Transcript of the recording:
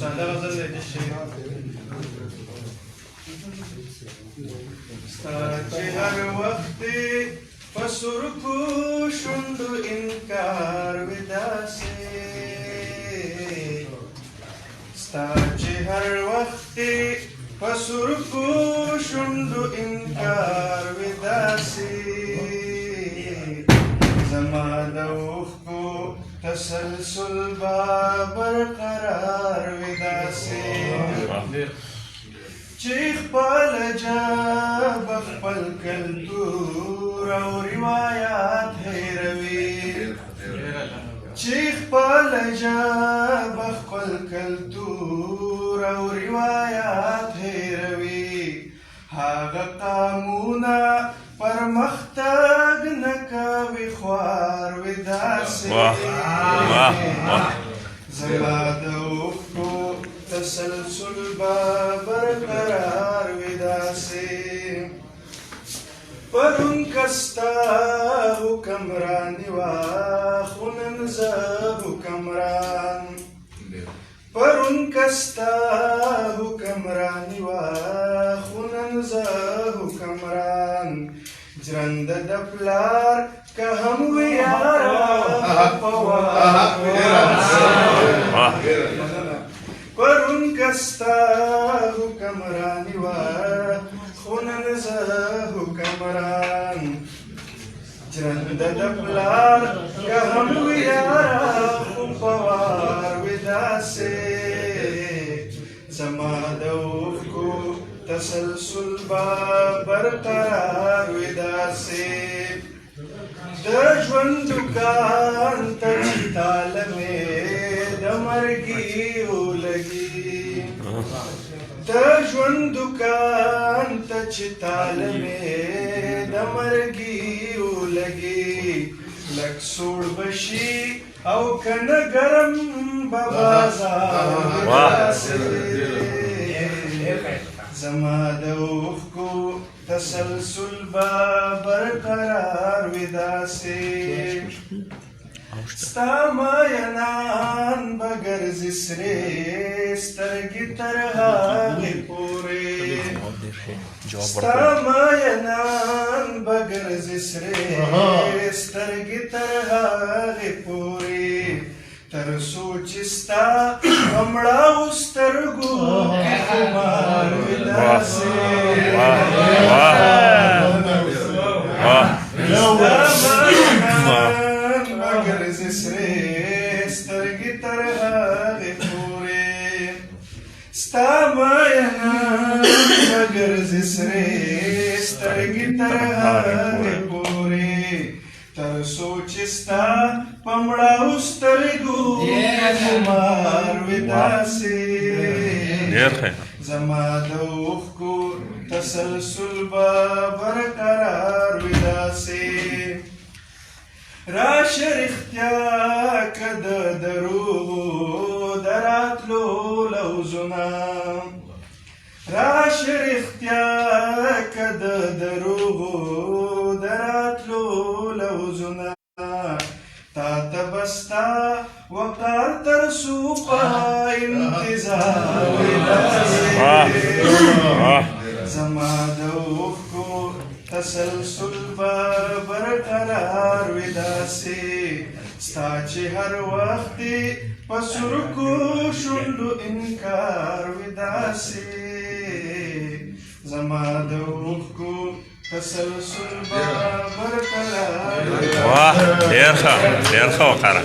ساده غزل دی د شعر ستا چې هر وخت په سرکو شونډو انکار وي داسې ستا چې هر وخت په سرکو شونډو انکار وي داسې زما د اوښکو تسلسل به برقرار وي داسې چې خپله ژبه خپل کلتور او روایات هېروي چې خپله ژبه خپل کلتور او روایات هېروي هغه قامونه پرمختګ نه کوي خوار وي داسې زما د اوښکو تسلسل به برقرار وي داسې پرون که ستا حکمراني وه خو نن زه حکمران پرون که ستا حکمراني وه خو نن زه حکمران ژرنده د پلار که هم وي یاره په پرون که ستا حکمراني وه خو نن زه حکمران ژرنده د پلار که هم وي یاره خو په وار وي داسې زما د اوښکو تسلسل به برقرار وي داسې د ژوند دوکان ته چې تاله مې د مرګي ولګي د ژوند دوکان ته چې تاله مې د مرګي ولګي لږ سوړ به شي او که نه ګرم به بازار زما د اوښکو تسلسل به برقرار وي داسې ستا مینان به ګرځي سرې سترګې تر هغې پورې ستا مینان به ګرځي سرې سترګې تر هغې پورې تر څو چې ستا په مړاو سترګو کې خمار وي داسې ګرځي سرې سترګې تر هغې پورې ستا مینان به ګرځي سرې سترګې تر هغې پورې تر څو چې ستا په مړاو سترګو خمار وي داسې زما د اوښکو تسلسل به برقرار وي داسې راشه رښتیا که د دروغو د راتلو لوزونه راشه رښتیا که د دروغو د راتلو لوزونه تا ته به ستا وقار تر څو په انتظار وي داسې زما د اوښکو تسلسل به برقرار وي داسې ستا چې هر وخت په سرکو شونډو انکار وي داسې زما د اوښکو تسلسل به برقرار وي ډېر ښه وقاره